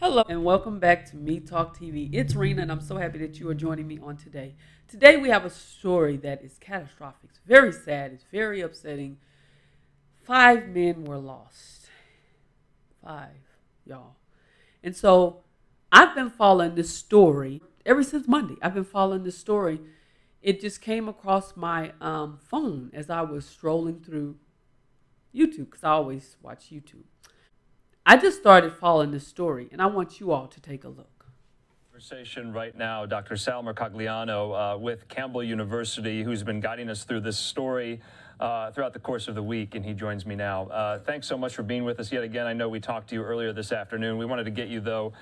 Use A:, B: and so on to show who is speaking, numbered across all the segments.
A: Hello and welcome back to metalk-tv. It's Rena and I'm so happy that you are joining me on today. Today we have a story that is catastrophic. It's very sad. It's very upsetting. 5 men were lost. 5, y'all. And so I've been following this story ever since Monday. I've been following this story. It just came across my phone as I was strolling through YouTube because I always watch YouTube. I just started following this story, and I want you all to take a look.
B: Conversation right now, Dr. Salmer Cagliano with Campbell University, who's been guiding us through this story throughout the course of the week, and he joins me now. Thanks so much for being with us yet again. I know we talked to you earlier this afternoon. We wanted to get you, though,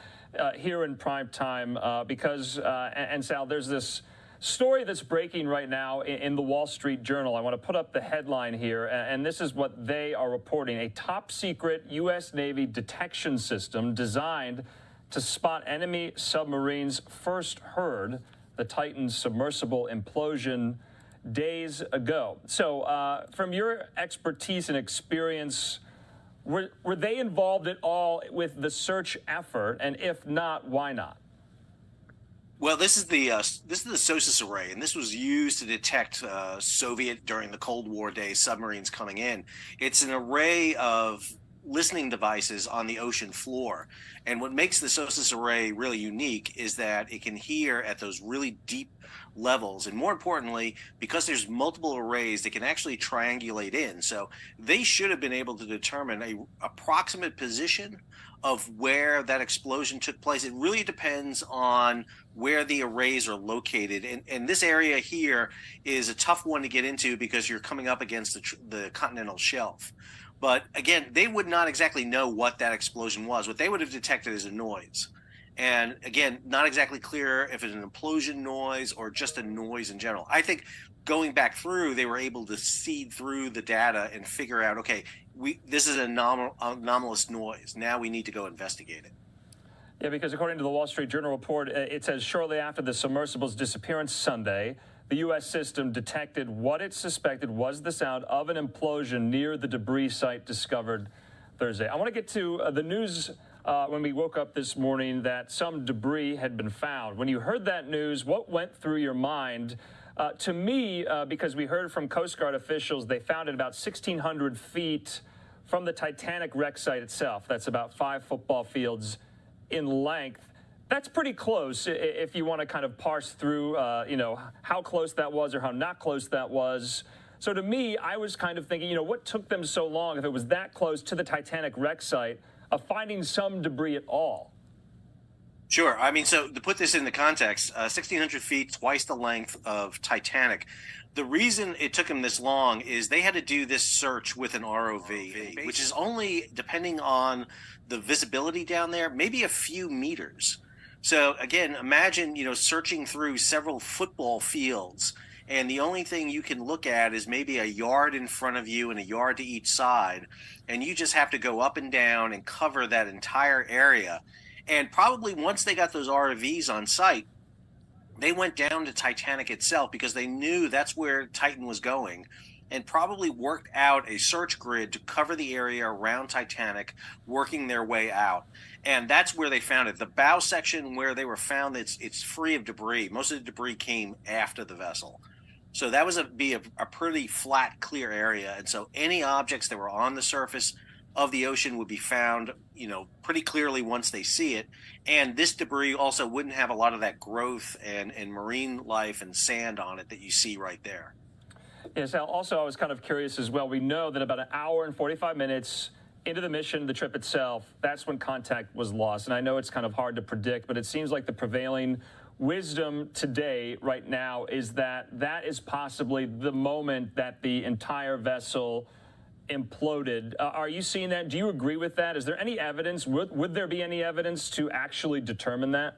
B: here in prime time because, and Sal, there's this story that's breaking right now in the Wall Street Journal. I want to put up the headline here, and this is what they are reporting. A top-secret U.S. Navy detection system designed to spot enemy submarines first heard the Titan Submersible implosion days ago. So from your expertise and experience, were they involved at all with the search effort? And if not, why not?
C: Well, this is the SOSUS array, and this was used to detect Soviet during the Cold War days submarines coming in. It's an array of listening devices on the ocean floor, and what makes the SOSUS array really unique is that it can hear at those really deep levels, and more importantly, because there's multiple arrays, they can actually triangulate in. So they should have been able to determine a approximate position of where that explosion took place. It really depends on where the arrays are located. And this area here is a tough one to get into because you're coming up against the continental shelf. But again, they would not exactly know what that explosion was. What they would have detected is a noise. And again, not exactly clear if it's an implosion noise or just a noise in general. I think going back through, they were able to seed through the data and figure out, okay, this is an anomalous noise. Now we need to go investigate it.
B: Yeah, because according to the Wall Street Journal report, it says shortly after the submersible's disappearance Sunday, the U.S. system detected what it suspected was the sound of an implosion near the debris site discovered Thursday. I want to get to the news when we woke up this morning that some debris had been found. When you heard that news, what went through your mind? To me, because we heard from Coast Guard officials, they found it about 1,600 feet from the Titanic wreck site itself. That's about 5 football fields in length. That's pretty close if you want to kind of parse through, how close that was or how not close that was. So to me, I was kind of thinking, what took them so long if it was that close to the Titanic wreck site of finding some debris at all?
C: Sure. I mean, so to put this into context, 1,600 feet, twice the length of Titanic. The reason it took them this long is they had to do this search with an ROV, which is only, depending on the visibility down there, maybe a few meters. So again, imagine, searching through several football fields, and the only thing you can look at is maybe a yard in front of you and a yard to each side, and you just have to go up and down and cover that entire area. And probably once they got those ROVs on site, they went down to Titanic itself because they knew that's where Titan was going, and probably worked out a search grid to cover the area around Titanic, working their way out. And that's where they found it. The bow section where they were found, it's free of debris. Most of the debris came after the vessel. So that was a pretty flat, clear area. And so any objects that were on the surface of the ocean would be found, pretty clearly once they see it. And this debris also wouldn't have a lot of that growth and marine life and sand on it that you see right there.
B: Yes, also I was kind of curious as well. We know that about an hour and 45 minutes into the mission, the trip itself, that's when contact was lost. And I know it's kind of hard to predict, but it seems like the prevailing wisdom today, right now, is that is possibly the moment that the entire vessel imploded. Are you seeing that? Do you agree with that? Is there any evidence? Would there be any evidence to actually determine that?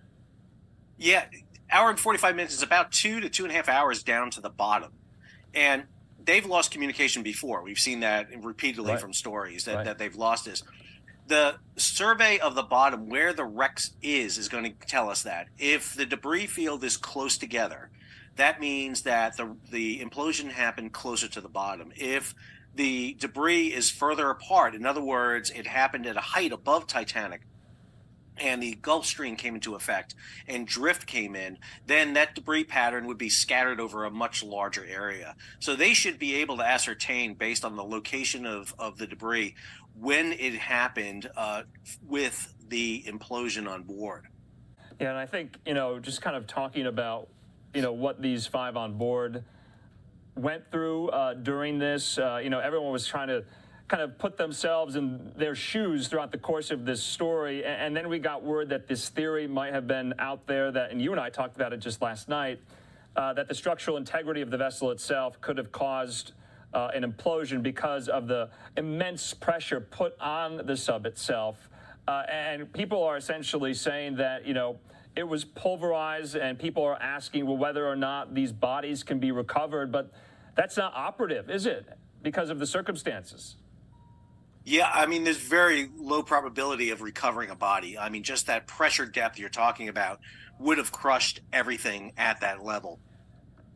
C: Yeah, hour and 45 minutes is about 2 to 2.5 hours down to the bottom. And they've lost communication before. We've seen that repeatedly from stories that they've lost this. The survey of the bottom, where the wreck is going to tell us that. If the debris field is close together, that means that the implosion happened closer to the bottom. If the debris is further apart, in other words, it happened at a height above Titanic, and the Gulf Stream came into effect and drift came in, then that debris pattern would be scattered over a much larger area. So they should be able to ascertain, based on the location of the debris, when it happened with the implosion on board.
B: Yeah, and I think, just kind of talking about, what these 5 on board went through during this, everyone was trying to kind of put themselves in their shoes throughout the course of this story. And then we got word that this theory might have been out there that, and you and I talked about it just last night, that the structural integrity of the vessel itself could have caused an implosion because of the immense pressure put on the sub itself. And people are essentially saying that, it was pulverized, and people are asking, well, whether or not these bodies can be recovered. But that's not operative, is it? Because of the circumstances.
C: Yeah, I mean, there's very low probability of recovering a body. I mean, just that pressure depth you're talking about would have crushed everything at that level.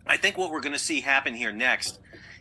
C: I think what we're going to see happen here next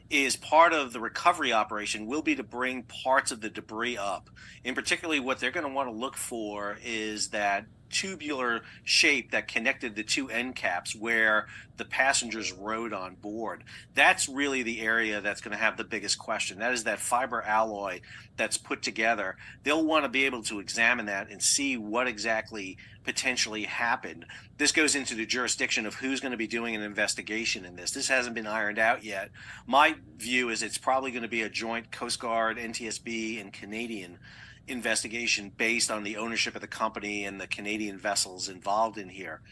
C: is part of the recovery operation will be to bring parts of the debris up. In particularly, what they're going to want to look for is that tubular shape that connected the 2 end caps where the passengers rode on board. That's really the area that's going to have the biggest question. That is that fiber alloy that's put together. They'll want to be able to examine that and see what exactly potentially happened. This goes into the jurisdiction of who's going to be doing an investigation in this. This hasn't been ironed out yet. My view is it's probably going to be a joint Coast Guard, NTSB, and Canadian investigation based on the ownership of the company and the Canadian vessels involved in here.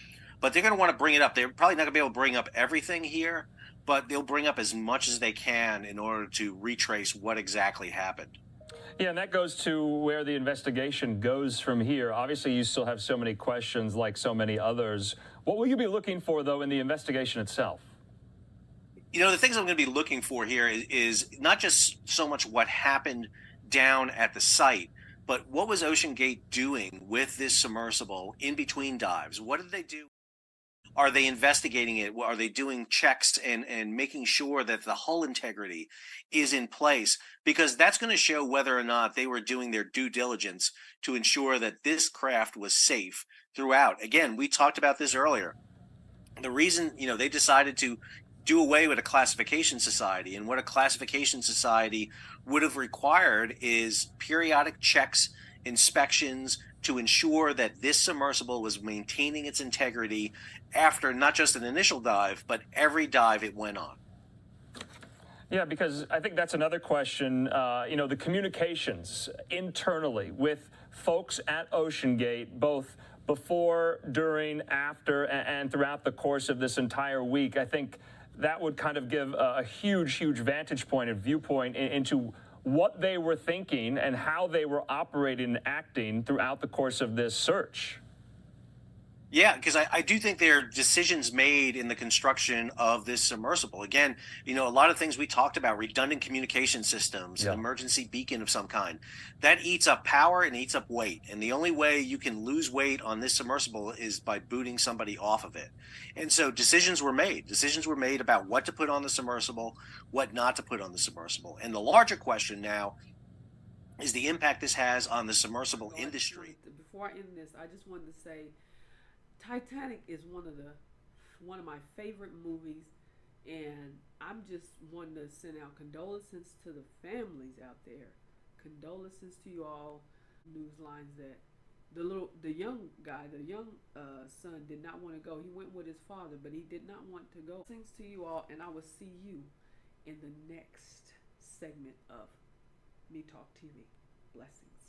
C: But they're going to want to bring it up. They're probably not going to be able to bring up everything here, but they'll bring up as much as they can in order to retrace what exactly happened.
B: Yeah, and that goes to where the investigation goes from here. Obviously, you still have so many questions like so many others. What will you be looking for, though, in the investigation itself?
C: The things I'm going to be looking for here is not just so much what happened down at the site, but what was OceanGate doing with this submersible in between dives? What did they do? Are they investigating it? Are they doing checks and making sure that the hull integrity is in place? Because that's going to show whether or not they were doing their due diligence to ensure that this craft was safe throughout. Again, we talked about this earlier. The reason, they decided to do away with a classification society, and what a classification society would have required is periodic checks, inspections to ensure that this submersible was maintaining its integrity after not just an initial dive, but every dive it went on.
B: Yeah, because I think that's another question, the communications internally with folks at OceanGate, both before, during, after, and throughout the course of this entire week. I think that would kind of give a huge vantage point and viewpoint into what they were thinking and how they were operating and acting throughout the course of this search.
C: Yeah, because I do think there are decisions made in the construction of this submersible. Again, a lot of things we talked about, redundant communication systems, an emergency beacon of some kind, that eats up power and eats up weight. And the only way you can lose weight on this submersible is by booting somebody off of it. And so decisions were made. Decisions were made about what to put on the submersible, what not to put on the submersible. And the larger question now is the impact this has on the submersible industry.
A: Before I end this, I just wanted to say, Titanic is one of my favorite movies, and I'm just wanting to send out condolences to the families out there. Condolences to you all. News lines that the young son did not want to go. He went with his father, but he did not want to go. Thanks to you all, and I will see you in the next segment of Me Talk TV. Blessings.